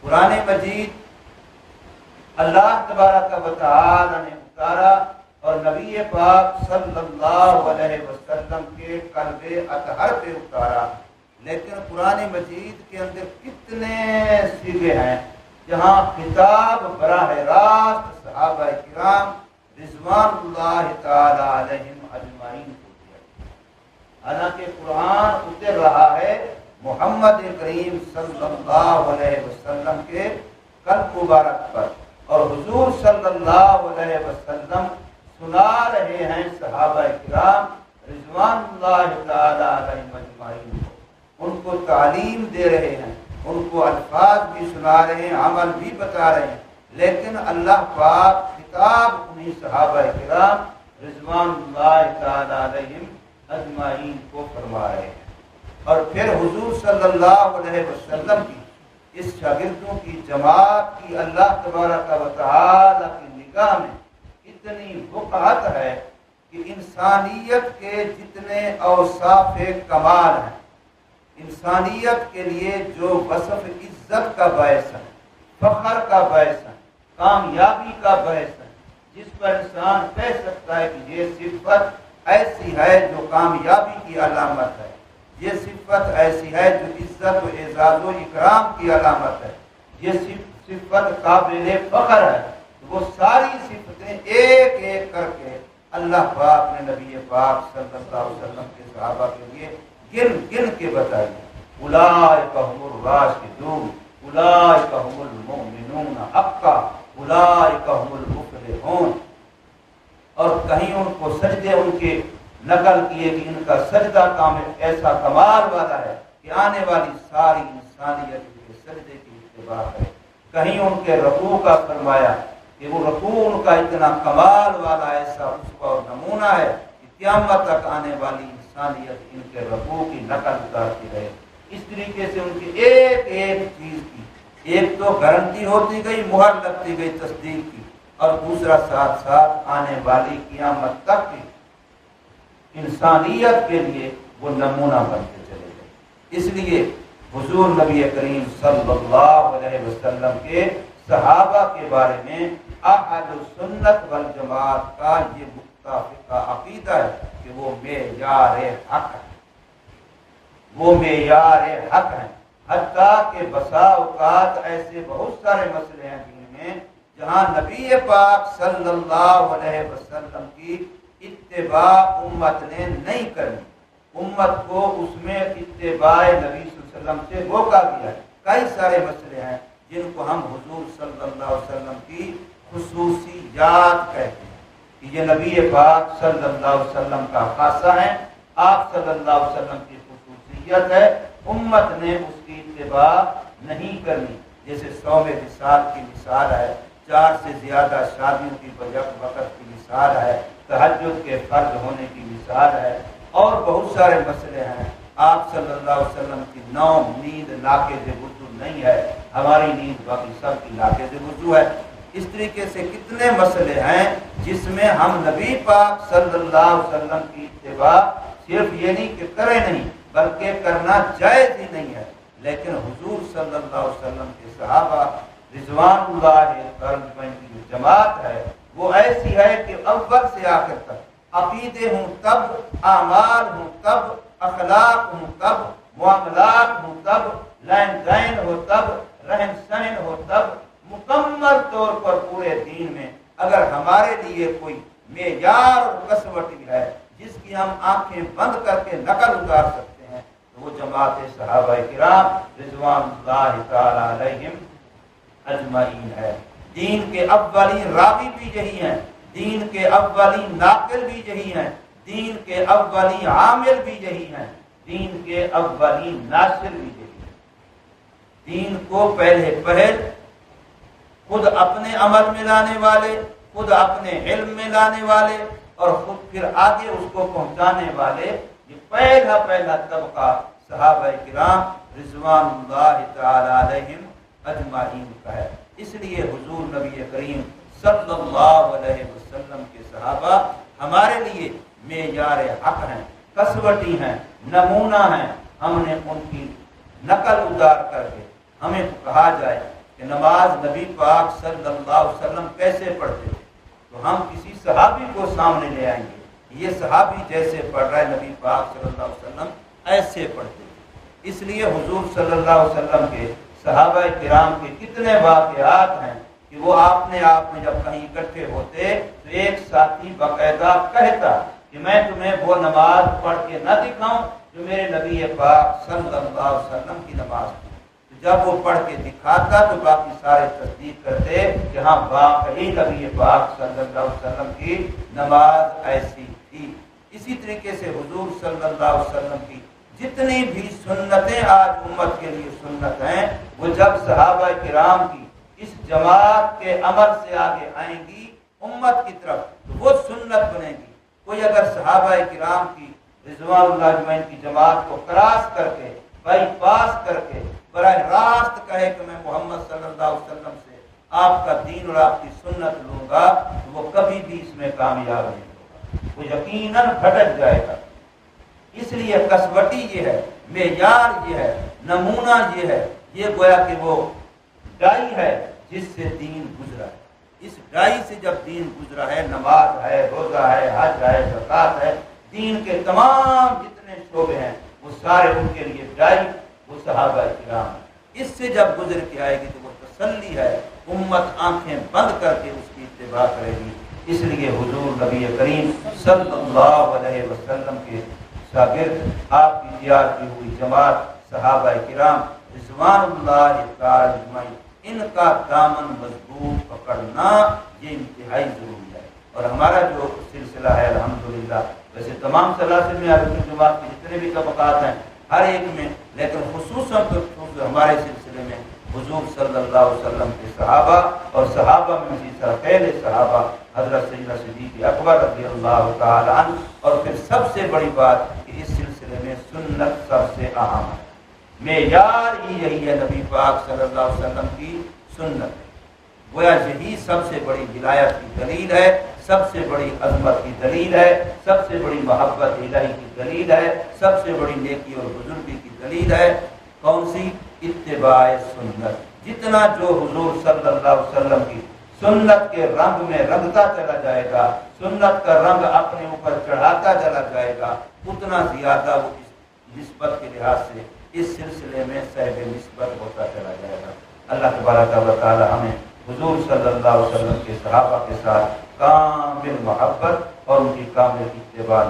قرآن مجید اللہ تبارک و تعالی نے اتارا اور نبی پاک صلی اللہ علیہ وسلم کے قلب اطہر پہ اتارا، لیکن قرآن مجید کے اندر کتنے صیغے ہیں جہاں خطاب براہ راست صحابہ کرام رضوان اللہ تعالی علیہم اجمعین کو دیا۔ حالانکہ قرآن اتر رہا ہے محمد کریم صلی اللہ علیہ وسلم کے قلب مبارک پر، اور حضور صلی اللہ علیہ وسلم سنا رہے ہیں صحابہ کرام رضوان اللہ تعالی علیہم اجمعین کو، ان کو تعلیم دے رہے ہیں، ان کو الفاظ بھی سنا رہے ہیں، عمل بھی بتا رہے ہیں، لیکن اللہ پاک خطاب انہیں صحابہ کرام رضوان اللہ تعالی علیہم اجمعین کو فرما رہے ہیں۔ اور پھر حضور صلی اللہ علیہ وسلم کی اس شاگردوں کی جماعت کی اللہ تبارک و تعالی کی نگاہ میں اتنی وقعت ہے کہ انسانیت کے جتنے اوصاف کمال ہیں، انسانیت کے لیے جو وصف عزت کا باعث ہے، فخر کا باعث ہے، کامیابی کا باعث ہے، جس پر انسان کہہ سکتا ہے کہ یہ صفت ایسی ہے جو کامیابی کی علامت ہے، یہ صفت ایسی ہے جو عزت و اعزاز و اکرام کی علامت ہے، یہ صفت قابل فخر ہے، وہ ساری صفتیں ایک ایک کر کے اللہ پاک نے نبی پاک صلی اللہ علیہ وسلم کے صحابہ کے لیے گن گن کے بتائی۔ اولئک هم الراشدون، اولئک هم المؤمنون حقا، اولئک هم المفلحون۔ اور کہیں ان کو سجدے ان کے نقل کیے کہ ان کا سجدہ ایسا کمال والا ہے کہ آنے والی ساری انسانیت ان کے سجدے کی اتباع ہے۔ کہیں ان کے رکوع کا فرمایا کہ وہ رکوع ان کا اتنا کمال والا ایسا اسوہ اور نمونہ ہے کہ قیامت تک آنے والی انسانیت ان کے رکوع کی نقل اتارتی رہے۔ اس طریقے سے ان کی ایک ایک چیز کی ایک تو گارنٹی ہوتی گئی، مہر لگتی گئی تصدیق کی، اور دوسرا ساتھ ساتھ آنے والی قیامت تک کی انسانیت کے لیے وہ نمونہ بنتے چلے گئے۔ اس لیے حضور نبی کریم صلی اللہ علیہ وسلم کے صحابہ کے بارے میں اہل سنت والجماعت کا یہ متفقہ عقیدہ ہے کہ وہ معیار حق ہے، وہ معیار حق ہیں۔ حتیٰ کہ بسا اوقات ایسے بہت سارے مسئلے ہیں دین میں جہاں نبی پاک صلی اللہ علیہ وسلم کی اتباع امت نے نہیں کرنی، امت کو اس میں اتباع نبی صلی اللہ علیہ وسلم سے روکا گیا ہے۔ کئی سارے مسئلے ہیں جن کو ہم حضور صلی اللہ علیہ وسلم کی خصوصیات کہتے ہیں کہ یہ نبی پاک صلی اللہ علیہ وسلم کا خاصہ ہے، آپ صلی اللہ علیہ وسلم کی خصوصیت ہے، امت نے اس کی اتباع نہیں کرنی۔ جیسے صوم وصال کی مثال ہے، 4 سے زیادہ شادیوں کی وقت کی مثال ہے، تہجد کے فرض ہونے کی مثال ہے، اور بہت سارے مسئلے ہیں۔ آپ صلی اللہ علیہ وسلم کی نوم نیند ناقض وضو نہیں ہے، ہماری نیند باقی سب کی ناقض وضو ہے۔ اس طریقے سے کتنے مسئلے ہیں جس میں ہم نبی پاک صلی اللہ علیہ وسلم کی اتباع صرف یہ نہیں کہ کریں نہیں بلکہ کرنا جائز ہی نہیں ہے، لیکن حضور صلی اللہ علیہ وسلم کے صحابہ رضوان اللہ تعالی کی جو جماعت ہے وہ ایسی ہے کہ اول سے آخر تک عقیدے ہوں تب، اعمال ہوں تب، اخلاق ہوں تب، معاملات ہوں تب، لین دین ہو تب، رہن سہن ہو تب، مکمل طور پر پورے دین میں اگر ہمارے لیے کوئی معیار اور کسوٹی ہے جس کی ہم آنکھیں بند کر کے نقل اتار سکتے ہیں تو وہ جماعت صحابہ کرام رضوان اللہ تعالی علیہم اجمعین ہے۔ دین کے اولین راوی بھی یہی ہیں، دین کے اولین ناقل بھی یہی ہیں، دین کے اولین عامل بھی یہی ہیں، دین کے اولین ناصر بھی یہی ہیں۔ دین کو پہل خود اپنے عمل میں لانے والے، خود اپنے علم میں لانے والے، اور خود پھر آگے اس کو پہنچانے والے، یہ پہلا طبقہ صحابہ کرام رضوان اللہ تعالی علیہم اجمعین کا ہے۔ اس لیے حضور نبی کریم صلی اللہ علیہ وسلم کے صحابہ ہمارے لیے معیار حق ہیں، کسوٹی ہیں، نمونہ ہیں۔ ہم نے ان کی نقل اتار کر کے ہمیں کہا جائے کہ نماز نبی پاک صلی اللہ علیہ وسلم کیسے پڑھتے تھے، تو ہم کسی صحابی کو سامنے لے آئیں گے، یہ صحابی جیسے پڑھ رہا ہے نبی پاک صلی اللہ علیہ وسلم ایسے پڑھتے تھے۔ اس لیے حضور صلی اللہ علیہ وسلم کے صحابہ کرام کے کتنے واقعات ہیں کہ وہ آپ میں جب کہیں اکٹھے ہوتے تو ایک ساتھی باقاعدہ کہتا کہ میں تمہیں وہ نماز پڑھ کے نہ دکھاؤں جو میرے نبی پاک صلی اللہ علیہ وسلم کی نماز تھی۔ جب وہ پڑھ کے دکھاتا تو باقی سارے تصدیق کرتے کہ ہاں واقعی نبی پاک صلی اللہ علیہ وسلم کی نماز ایسی تھی۔ اسی طریقے سے حضور صلی اللہ علیہ وسلم کی جتنی بھی سنتیں آج امت کے لیے سنت ہیں، وہ جب صحابہ کرام کی اس جماعت کے عمل سے آگے آئیں گی امت کی طرف تو وہ سنت بنے گی۔ کوئی اگر صحابہ کرام کی رضوان اللہ اجمعین کی جماعت کو کراس کر کے بائی پاس کر کے براہ راست کہے کہ میں محمد صلی اللہ علیہ وسلم سے آپ کا دین اور آپ کی سنت لوں گا تو وہ کبھی بھی اس میں کامیاب نہیں ہوگا، وہ یقیناً بھٹک جائے گا۔ اس لیے کسوٹی یہ ہے، معیار یہ ہے، نمونہ یہ ہے، یہ گویا کہ وہ ڈائی ہے جس سے دین گزرا ہے۔ اس ڈائی سے جب دین گزرا ہے، نماز ہے، روزہ ہے، حج ہے، زکوٰۃ ہے، دین کے تمام جتنے شعبے ہیں وہ سارے ان کے لیے ڈائی وہ صحابہ کرام ہے۔ اس سے جب گزر کے آئے گی تو وہ تسلی ہے، امت آنکھیں بند کر کے اس کی اتباع کرے گی۔ اس لیے حضور نبی کریم صلی اللہ علیہ وسلم کے شاگرد آپ کی تیار کی ہوئی جماعت صحابہ کرام رضوان اللہ تعالی اجمعین، ان کا دامن مضبوط پکڑنا یہ انتہائی ضروری ہے۔ اور ہمارا جو سلسلہ ہے الحمدللہ، ویسے تمام سلاسل میں اہل سنت جماعت کے جتنے بھی طبقات ہیں ہر ایک میں، لیکن خصوصاً ہمارے سلسلے میں حضور صلی اللہ علیہ وسلم کے صحابہ اور صحابہ میں بھی سرخیل صحابہ حضرت سیدنا صدیق اکبر رضی اللہ تعالی عنہ، اور پھر سب سے بڑی بات کہ اس سلسلے میں سنت سب سے اہم ہے، معیار ہی یہی ہے نبی پاک صلی اللہ علیہ وسلم کی سنت، گویا یہی سب سے بڑی ولایت کی دلیل ہے، سب سے بڑی عظمت کی دلیل ہے، سب سے بڑی محبت الہی کی دلیل ہے، سب سے بڑی نیکی اور بزرگی کی دلیل ہے۔ کون سی؟ اتباع سنت۔ جتنا جو حضور صلی اللہ علیہ وسلم کی سنت کے رنگ میں رنگتا چلا جائے گا، سنت کا رنگ اپنے اوپر چڑھاتا چلا جائے گا، اتنا زیادہ وہ اس نسبت کے لحاظ سے اس سلسلے میں صاحب نسبت ہوتا چلا جائے گا۔ اللہ تبارک و تعالی ہمیں حضور صلی اللہ علیہ وسلم کے صحابہ کے ساتھ کامل محبت اور ان کی کامل اتباع